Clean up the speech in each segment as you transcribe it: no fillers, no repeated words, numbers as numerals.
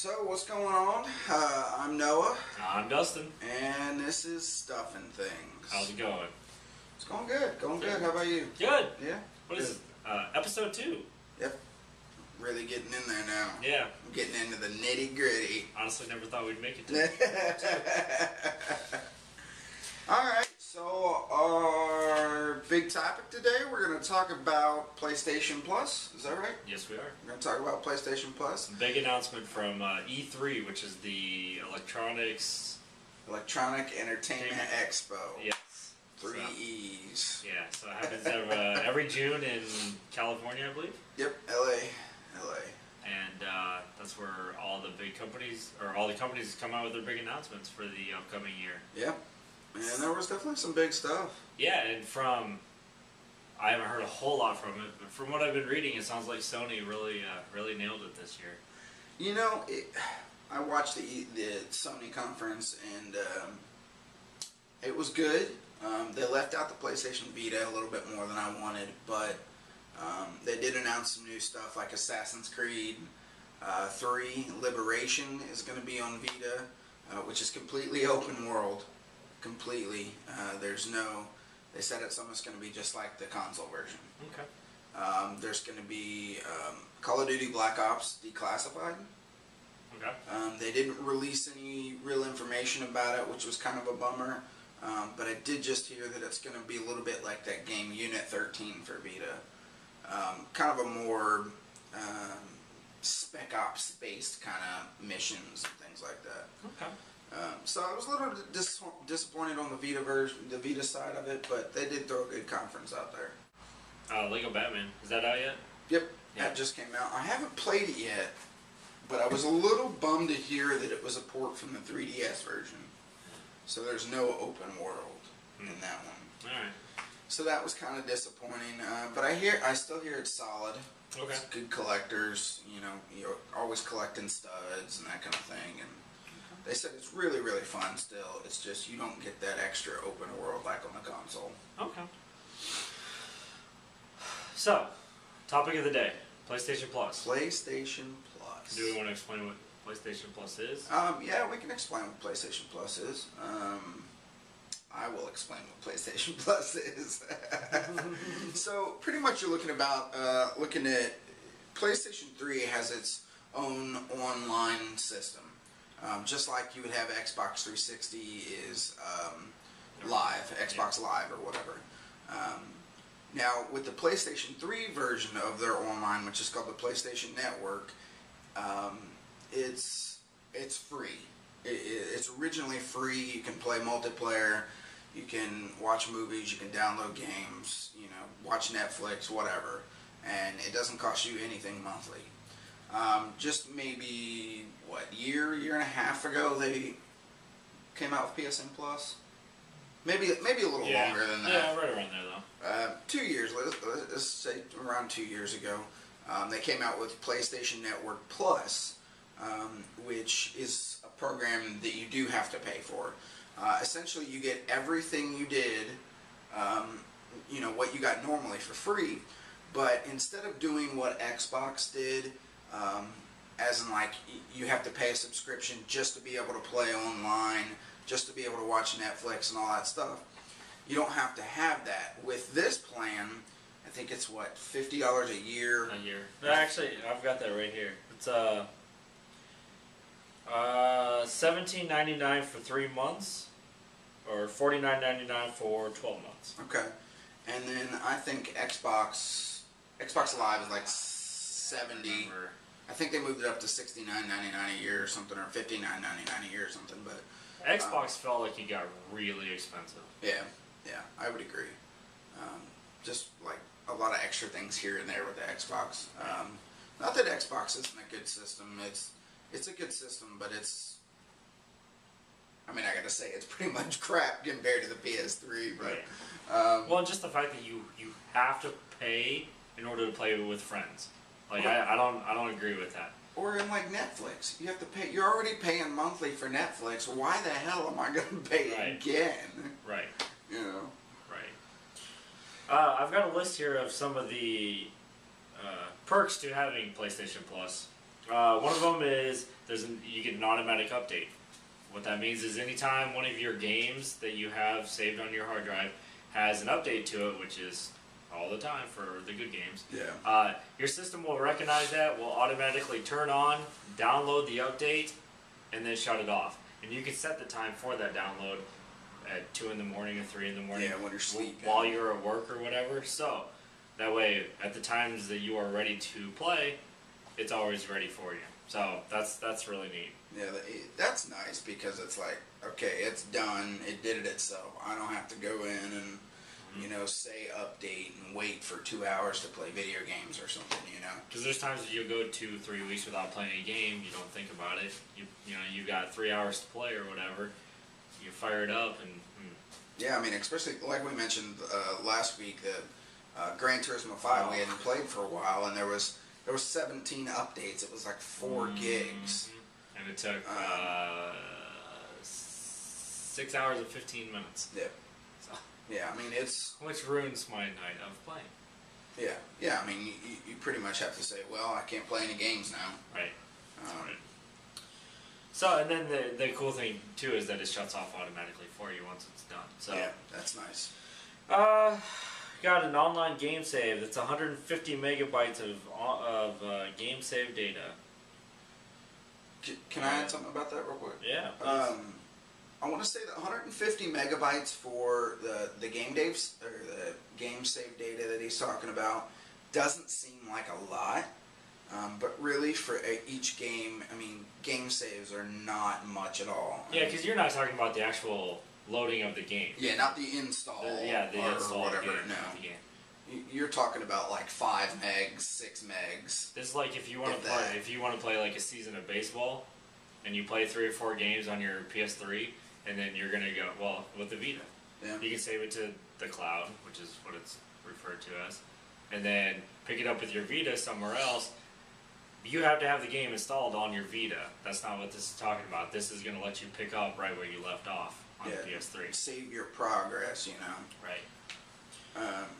So what's going on? I'm Noah. I'm Dustin. And this is StuffNThings. How's it going? It's going good. Going good. How about you? Good. Yeah. What is it? Episode 2. Yep. Really getting in there now. Yeah. I'm getting into the nitty gritty. Honestly, never thought we'd make it to Alright, so our big topic today, we're going to talk about PlayStation Plus. Is that right? Yes, we are. We're going to talk about PlayStation Plus. Big announcement from E3, which is the Electronic Entertainment Expo. Yes. 3 E's. Yeah, so it happens every June in California, I believe. Yep, LA. And that's where all the big companies, or all the companies come out with their big announcements for the upcoming year. Yep. And there was definitely some big stuff. Yeah, and I haven't heard a whole lot from it, but from what I've been reading, it sounds like Sony really nailed it this year. You know, I watched the Sony conference, and it was good. They left out the PlayStation Vita a little bit more than I wanted, but they did announce some new stuff like Assassin's Creed 3 Liberation is going to be on Vita, which is completely open world. Completely. They said it's almost going to be just like the console version. Okay. There's going to be Call of Duty Black Ops Declassified. Okay. They didn't release any real information about it, which was kind of a bummer. But I did just hear that it's going to be a little bit like that game Unit 13 for Vita. Kind of a more Spec Ops based kind of missions and things like that. Okay. So I was a little disappointed on the Vita version, the Vita side of it, but they did throw a good conference out there. Lego Batman, is that out yet? Yep, that just came out. I haven't played it yet, but I was a little bummed to hear that it was a port from the 3DS version. So there's no open world in that one. All right. So that was kind of disappointing, but I still hear it's solid. Okay. It's good collectors, you're always collecting studs and that kind of thing, and they said it's really, really fun still. It's just you don't get that extra open world like on the console. Okay. So, topic of the day, PlayStation Plus. PlayStation Plus. Do we want to explain what PlayStation Plus is? Yeah, we can explain what PlayStation Plus is. I will explain what PlayStation Plus is. So, pretty much you're looking at PlayStation 3 has its own online system. Just like you would have Xbox 360 is live, Xbox Live or whatever. Now, with the PlayStation 3 version of their online, which is called the PlayStation Network, it's free. It's originally free. You can play multiplayer. You can watch movies. You can download games. Watch Netflix, whatever, and it doesn't cost you anything monthly. Just maybe, year and a half ago, they came out with PSN Plus. Maybe a little longer than that. Yeah, right around there, though. 2 years, let's say around 2 years ago, they came out with PlayStation Network Plus, which is a program that you do have to pay for. Essentially, you get everything you did, what you got normally for free, but instead of doing what Xbox did, as in you have to pay a subscription just to be able to play online, just to be able to watch Netflix and all that stuff, you don't have to have that. With this plan, I think it's $50 a year. A year. No, actually, I've got that right here. It's $17.99 for 3 months, or $49.99 for 12 months. Okay, and then I think Xbox Live is like $70. I think they moved it up to $69.99 a year or something, or $59.99 a year or something. But Xbox felt like it got really expensive. Yeah, I would agree. Just like a lot of extra things here and there with the Xbox. Not that Xbox isn't a good system. It's a good system, but I gotta say, it's pretty much crap compared to the PS3. But right. Well, just the fact that you have to pay in order to play with friends. I don't agree with that. Or in Netflix, you have to pay. You're already paying monthly for Netflix. Why the hell am I going to pay again? Right. Right. I've got a list here of some of the perks to having PlayStation Plus. One of them is you get an automatic update. What that means is anytime one of your games that you have saved on your hard drive has an update to it, which is all the time for the good games, your system will recognize that, will automatically turn on, download the update, and then shut it off. And you can set the time for that download at 2 in the morning or 3 in the morning. Yeah, when you're sleeping. While you're at work or whatever. So that way, at the times that you are ready to play, it's always ready for you. So that's really neat. Yeah, that's nice because it's like, okay, it's done. It did it itself. I don't have to go in and say update and wait for 2 hours to play video games or something, Because there's times that you'll go 2-3 weeks without playing a game, you don't think about it. You got 3 hours to play or whatever. You fire it up and. Yeah, I mean, especially like we mentioned last week, the Gran Turismo 5 we hadn't played for a while, and there was 17 updates. It was like 4 gigs. And it took 6 hours and 15 minutes. Yeah. So. Yeah, I mean, which ruins my night of playing. Yeah. I mean, you pretty much have to say, well, I can't play any games now. Right. Right. So, and then the cool thing too is that it shuts off automatically for you once it's done. So yeah, that's nice. Got an online game save that's 150 megabytes of game save data. Can I add something about that real quick? Yeah. I want to say that 150 megabytes for the game save data that he's talking about doesn't seem like a lot, but really for each game, I mean, game saves are not much at all. Yeah, because you're not talking about the actual loading of the game. Yeah, not the install. The install or whatever. Game, no. the game. You're talking about like 5 megs, 6 megs. This is like if you want to play like a season of baseball, and you play 3 or 4 games on your PS3, and then you're gonna go with the Vita. Yeah. You can save it to the cloud, which is what it's referred to as, and then pick it up with your Vita somewhere else. You have to have the game installed on your Vita. That's not what this is talking about. This is gonna let you pick up right where you left off on the PS3. Save your progress, Right.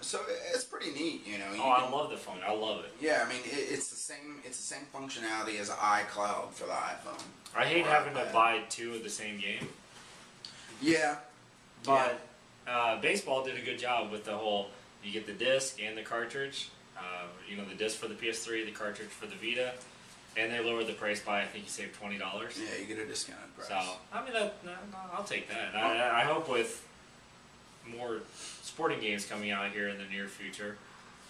So it's pretty neat, I love the phone. I love it. Yeah, I mean it's the same functionality as iCloud for the iPhone. I hate having to buy 2 of the same game. Yeah. But baseball did a good job with the whole. You get the disc and the cartridge. The disc for the PS3, the cartridge for the Vita, and they lowered the price by I think you save $20. Yeah, you get a discounted price. So I mean, I'll take that. I hope with more sporting games coming out here in the near future,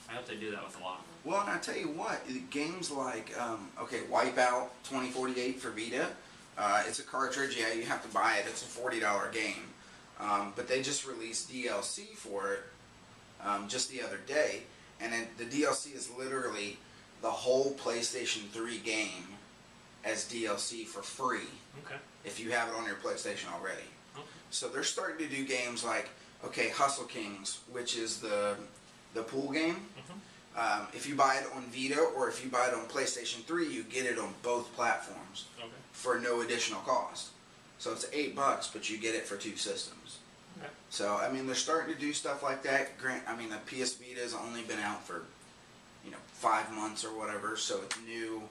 I hope they do that with a lot of them. Well, and I tell you what, games like Wipeout 2048 for Vita, it's a cartridge. Yeah, you have to buy it. It's a $40 game, but they just released DLC for it just the other day, and the DLC is literally the whole PlayStation 3 game as DLC for free. Okay. If you have it on your PlayStation already. Okay. So they're starting to do games like Hustle Kings, which is the pool game. Mm-hmm. If you buy it on Vita or if you buy it on PlayStation 3, you get it on both platforms for no additional cost. So it's $8, but you get it for 2 systems. Okay. So I mean, they're starting to do stuff like that. I mean, the PS Vita has only been out for 5 months or whatever, so it's new,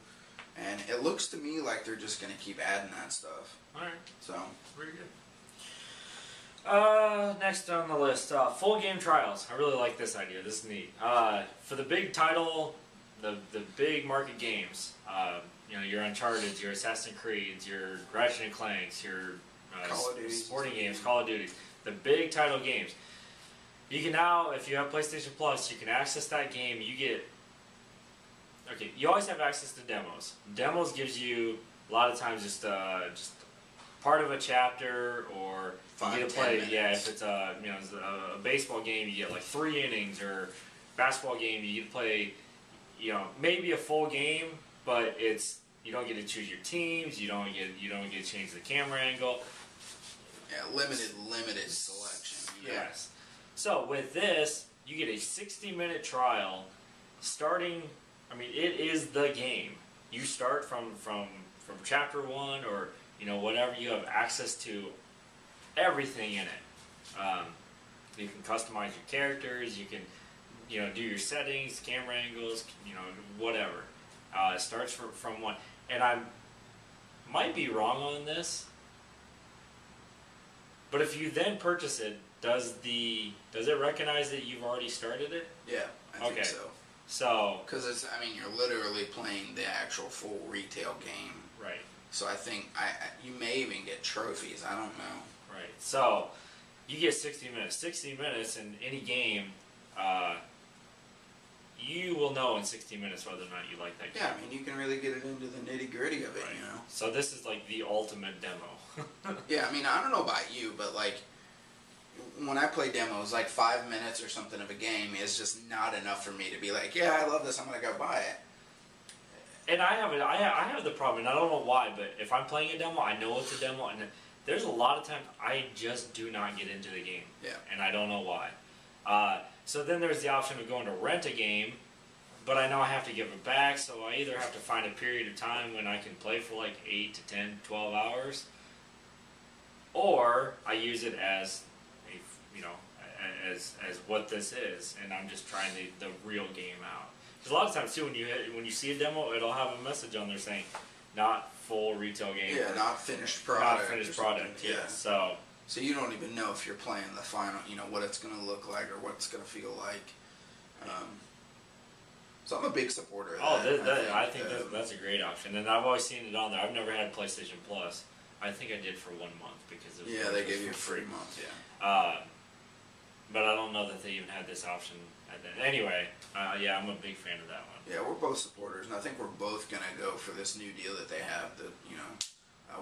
and it looks to me like they're just going to keep adding that stuff. All right. So very good. Next on the list, full game trials. I really like this idea. This is neat. For the big title, the big market games, your Uncharted, your Assassin's Creed, your Ratchet and Clanks, your sporting games, Call of Duty, the big title games. You can now, if you have PlayStation Plus, you can access that game. You always have access to demos. Demos gives you a lot of times just part of a chapter, or you get to play. If it's a baseball game, you get like 3 innings, or basketball game, you get to play, maybe a full game, but you don't get to choose your teams. You don't get to change the camera angle. Yeah, limited selection. Yes. So with this, you get a 60-minute trial starting. I mean, it is the game. You start from chapter 1 or whatever. You have access to everything in it. You can customize your characters. You can do your settings, camera angles, whatever. It starts from 1. and I might be wrong on this, but if you then purchase it, does it recognize that you've already started it? Yeah, I think so. So, because you're literally playing the actual full retail game. Right. So I think you may even get trophies. I don't know. Right. So you get 60 minutes. 60 minutes in any game, you will know in 60 minutes whether or not you like that game. Yeah, you can really get it into the nitty gritty of it, Right. you know. So this is like the ultimate demo. Yeah, I don't know about you, but like when I play demos, like 5 minutes or something of a game is just not enough for me to be like, yeah, I love this, I'm gonna go buy it. And I have the problem, and I don't know why, but if I'm playing a demo, I know it's a demo, and there's a lot of times I just do not get into the game. Yeah. And I don't know why. So then there's the option of going to rent a game, but I know I have to give it back, so I either have to find a period of time when I can play for like 8 to 10, 12 hours, or I use it as as what this is, and I'm just trying the real game out. Because a lot of times too, when you see a demo, it'll have a message on there saying, "Not full retail game." Yeah, not finished product. Not finished product. Yeah. So you don't even know if you're playing the final, what it's going to look like or what it's going to feel like. So I'm a big supporter of that. I think that's a great option, and I've always seen it on there. I've never had PlayStation Plus. I think I did for 1 month because it was they gave you a free month. Yeah. But I don't know that they even had this option. Anyway, yeah, I'm a big fan of that one. Yeah, we're both supporters, and I think we're both gonna go for this new deal that they have.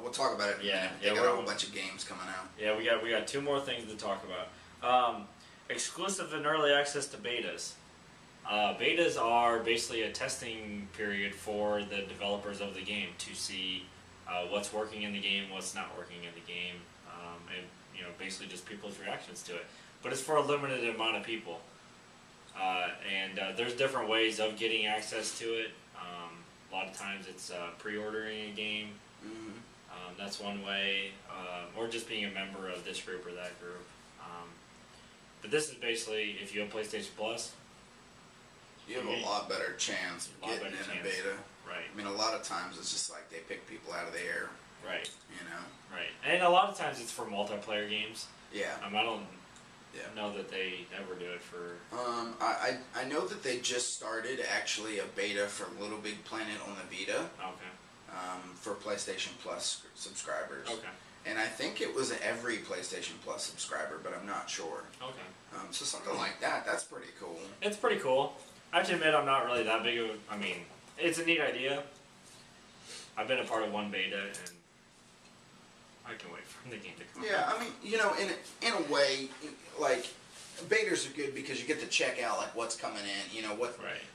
We'll talk about it in a minute. They got a whole bunch of games coming out. Yeah, we got 2 more things to talk about. Exclusive and early access to betas. Betas are basically a testing period for the developers of the game to see what's working in the game, what's not working in the game, and basically just people's reactions to it. But it's for a limited amount of people, and there's different ways of getting access to it. A lot of times it's pre-ordering a game. Mm-hmm. That's one way, or just being a member of this group or that group. But this is basically, if you have PlayStation Plus, you have a lot better chance of getting in a beta. Right. A lot of times it's just like they pick people out of the air. Right. Right. And a lot of times it's for multiplayer games. Yeah. I don't know that they ever do it for... I know that they just started actually a beta for Little Big Planet on the Vita. Okay. For PlayStation Plus subscribers. Okay. And I think it was every PlayStation Plus subscriber, but I'm not sure. Okay. So something like that, that's pretty cool. It's pretty cool. I have to admit I'm not really that big of a... it's a neat idea. I've been a part of one beta, and I can wait for the game to come out. Yeah, in a way, like, betas are good because you get to check out, like, what's coming in,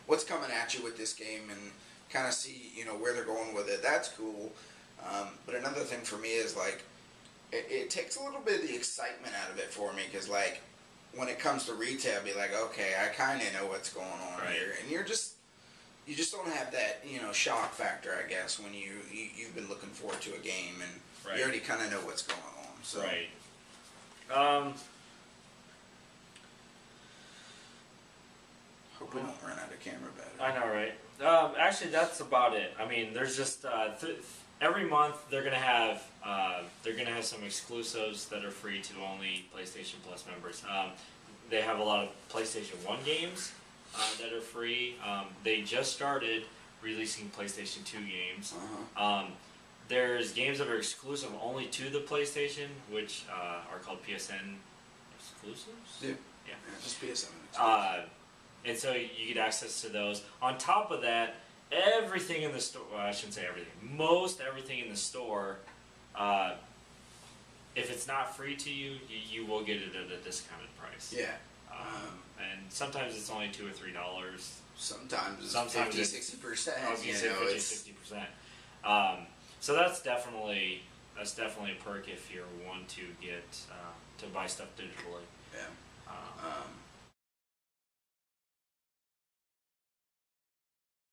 what's coming at you with this game, and kind of see, where they're going with it. That's cool. But another thing for me is, like, it takes a little bit of the excitement out of it for me, because, like, when it comes to retail, be like, okay, I kind of know what's going on here, and you just don't have that, shock factor, I guess, when you've been looking forward to a game, and you already kind of know what's going on. So. Right. Hope we don't run out of camera battery. I know, right? Actually, that's about it. There's just every month they're gonna have some exclusives that are free to only PlayStation Plus members. They have a lot of PlayStation 1 games that are free. They just started releasing PlayStation 2 games. There's games that are exclusive only to the PlayStation, which are called PSN exclusives. Yeah, just PSN. And so you get access to those. On top of that, everything in the store, well, I shouldn't say everything, most everything in the store, if it's not free to you, you will get it at a discounted price. Yeah. And sometimes it's only $2 or $3. Sometimes it's 50-60%. I was going to say 50-60%. So that's definitely a perk if you want to get to buy stuff digitally. Yeah.